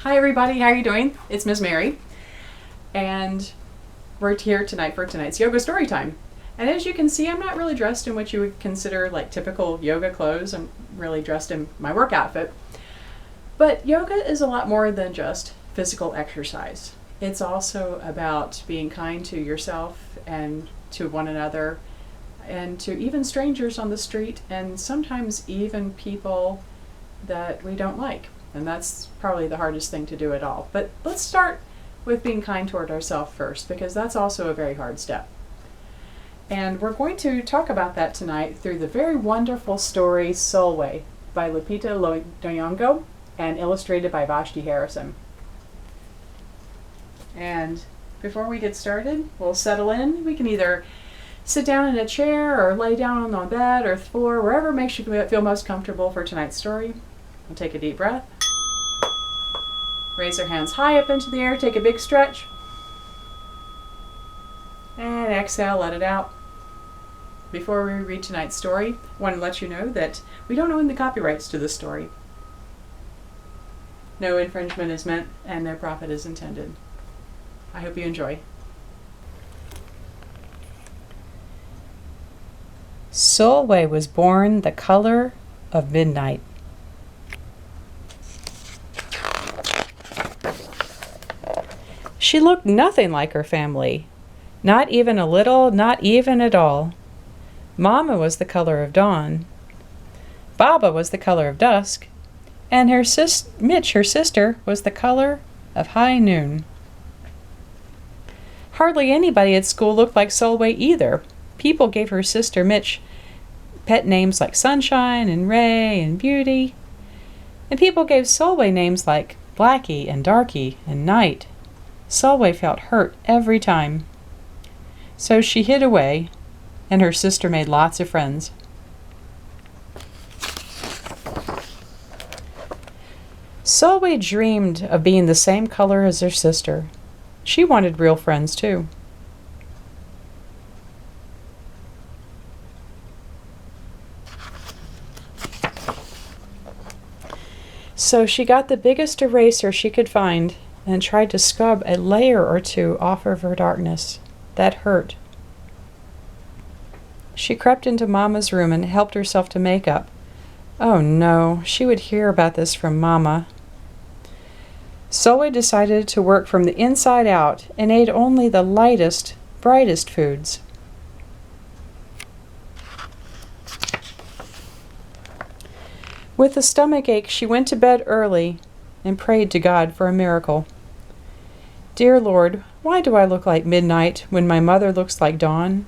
Hi everybody, how are you doing? It's Miss Mary, and we're here tonight for tonight's yoga story time. And as you can see, I'm not really dressed in what you would consider like typical yoga clothes. I'm really dressed in my work outfit. But yoga is a lot more than just physical exercise. It's also about being kind to yourself and to one another and to even strangers on the street and sometimes even people that we don't like. And that's probably the hardest thing to do at all. But let's start with being kind toward ourselves first, because that's also a very hard step. And we're going to talk about that tonight through the very wonderful story Sulwe by Lupita Nyong'o and illustrated by Vashti Harrison. And before we get started, we'll settle in. We can either sit down in a chair or lay down on the bed or the floor, wherever makes you feel most comfortable for tonight's story. We'll take a deep breath. Raise our hands high up into the air, take a big stretch. And exhale, let it out. Before we read tonight's story, I want to let you know that we don't own the copyrights to this story. No infringement is meant and no profit is intended. I hope you enjoy. Sulwe was born the color of midnight. She looked nothing like her family. Not even a little, not even at all. Mama was the color of dawn. Baba was the color of dusk. And Mitch, her sister, was the color of high noon. Hardly anybody at school looked like Sulwe either. People gave her sister Mitch pet names like Sunshine and Ray and Beauty. And people gave Sulwe names like Blackie and Darky and Night. Sulwe felt hurt every time. So she hid away, and her sister made lots of friends. Sulwe dreamed of being the same color as her sister. She wanted real friends too. So she got the biggest eraser she could find and tried to scrub a layer or two off of her darkness. That hurt. She crept into Mama's room and helped herself to makeup. Oh no, she would hear about this from Mama. Sulwe decided to work from the inside out and ate only the lightest, brightest foods. With a stomach ache, she went to bed early and prayed to God for a miracle. Dear Lord, why do I look like midnight when my mother looks like dawn?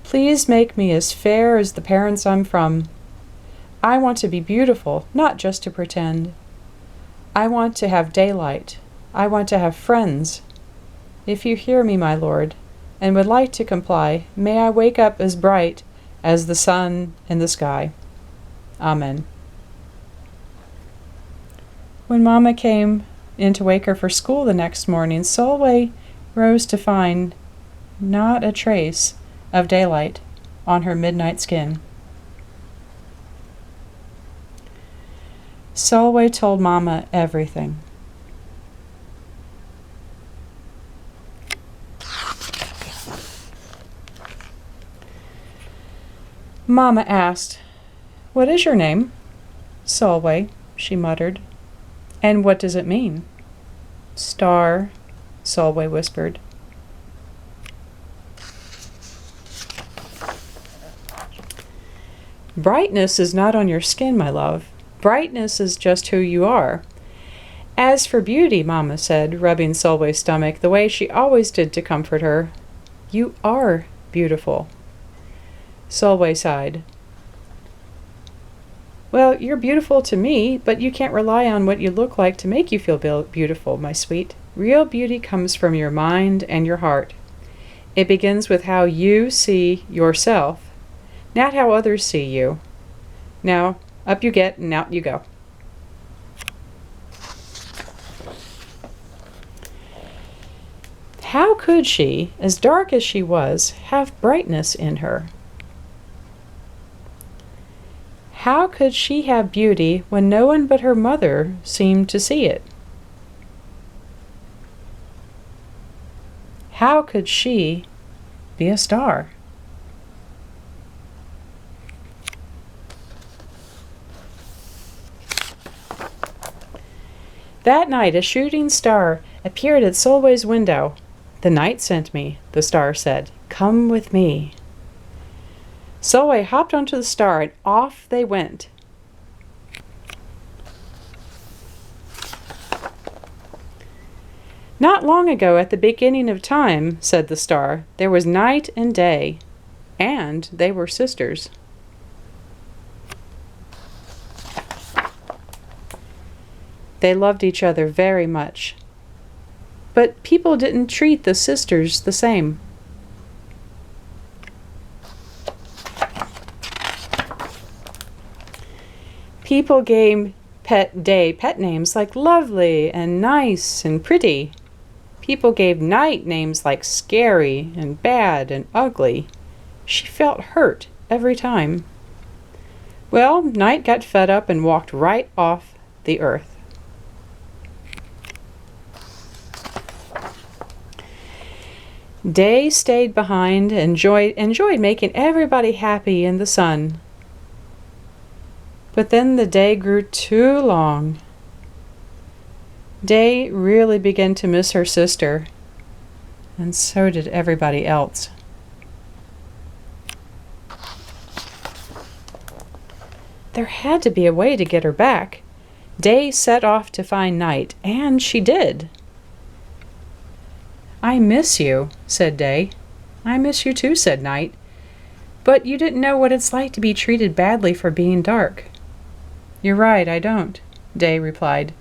Please make me as fair as the parents I'm from. I want to be beautiful, not just to pretend. I want to have daylight. I want to have friends. If you hear me, my Lord, and would like to comply, may I wake up as bright as the sun in the sky. Amen. When Mama came in to wake her for school the next morning, Sulwe rose to find not a trace of daylight on her midnight skin. Sulwe told Mama everything. Mama asked, "What is your name?" "Sulwe," she muttered. "And what does it mean?" "Star," Sulwe whispered. Brightness is not on your skin, my love. Brightness is just who you are. As for beauty, Mama said, rubbing Sulwe's stomach the way she always did to comfort her, you are beautiful. Sulwe sighed. Well, you're beautiful to me, but you can't rely on what you look like to make you feel beautiful, my sweet. Real beauty comes from your mind and your heart. It begins with how you see yourself, not how others see you. Now, up you get and out you go. How could she, as dark as she was, have brightness in her? How could she have beauty when no one but her mother seemed to see it? How could she be a star? That night a shooting star appeared at Sulwe's window. The night sent me, the star said. Come with me. Sulwe hopped onto the star and off they went. Not long ago, at the beginning of time, said the star, there was night and day, and they were sisters. They loved each other very much, but people didn't treat the sisters the same. People gave Day pet names like lovely and nice and pretty. People gave Night names like scary and bad and ugly. She felt hurt every time. Well, Night got fed up and walked right off the earth. Day stayed behind and enjoyed making everybody happy in the sun. But then the day grew too long. Day really began to miss her sister, and so did everybody else. There had to be a way to get her back. Day set off to find Night, and she did. I miss you, said Day. I miss you too, said Night. But you didn't know what it's like to be treated badly for being dark. You're right, I don't, Day replied.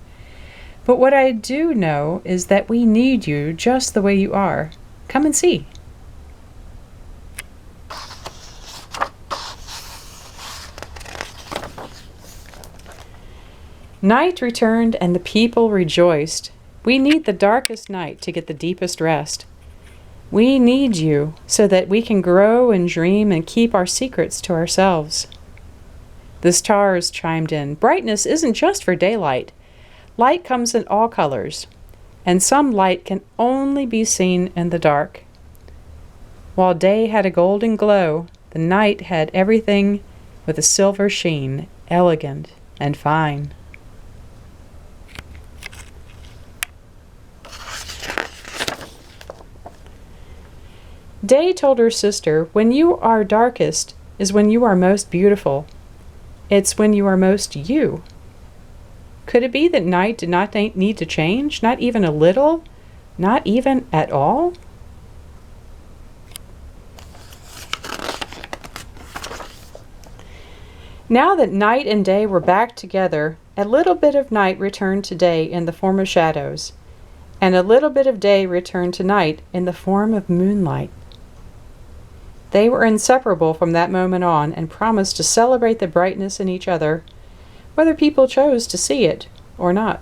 But what I do know is that we need you just the way you are. Come and see. Night returned and the people rejoiced. We need the darkest night to get the deepest rest. We need you so that we can grow and dream and keep our secrets to ourselves. The stars chimed in. Brightness isn't just for daylight. Light comes in all colors, and some light can only be seen in the dark. While day had a golden glow, the night had everything with a silver sheen, elegant and fine. Day told her sister, when you are darkest is when you are most beautiful. It's when you are most you. Could it be that night did not need to change? Not even a little? Not even at all? Now that night and day were back together, a little bit of night returned to day in the form of shadows, and a little bit of day returned to night in the form of moonlight. They were inseparable from that moment on and promised to celebrate the brightness in each other, whether people chose to see it or not.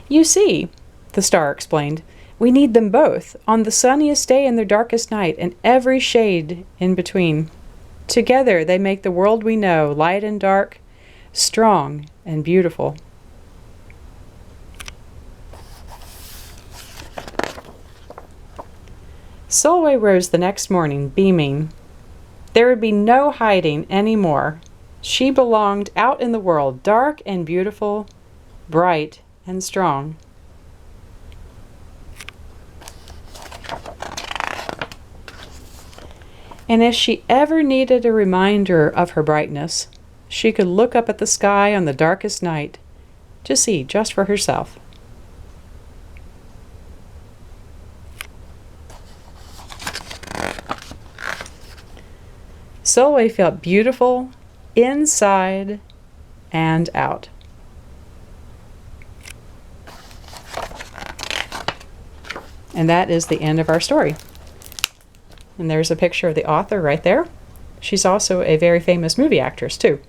You see, the star explained, we need them both, on the sunniest day and the darkest night, and every shade in between. Together they make the world we know, light and dark, strong and beautiful. Sulwe rose the next morning, beaming. There would be no hiding any more. She belonged out in the world, dark and beautiful, bright and strong. And if she ever needed a reminder of her brightness, she could look up at the sky on the darkest night to see just for herself. Sulwe felt beautiful inside and out. And that is the end of our story. And there's a picture of the author right there. She's also a very famous movie actress, too.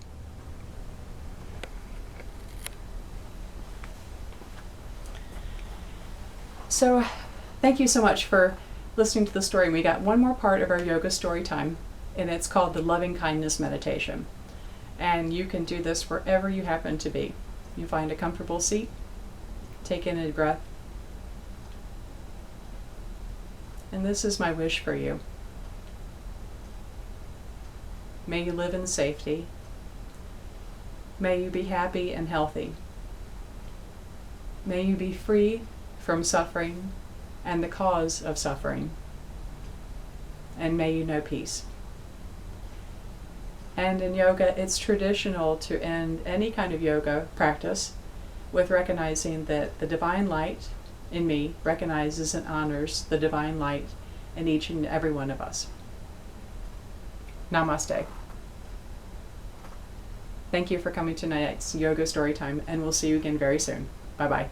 So, thank you so much for listening to the story. We got one more part of our yoga story time, and it's called the Loving Kindness Meditation. And you can do this wherever you happen to be. You find a comfortable seat, take in a breath. And this is my wish for you. May you live in safety. May you be happy and healthy. May you be free from suffering and the cause of suffering. And may you know peace. And in yoga, it's traditional to end any kind of yoga practice with recognizing that the divine light in me recognizes and honors the divine light in each and every one of us. Namaste. Thank you for coming to tonight's Yoga Storytime, and we'll see you again very soon. Bye-bye.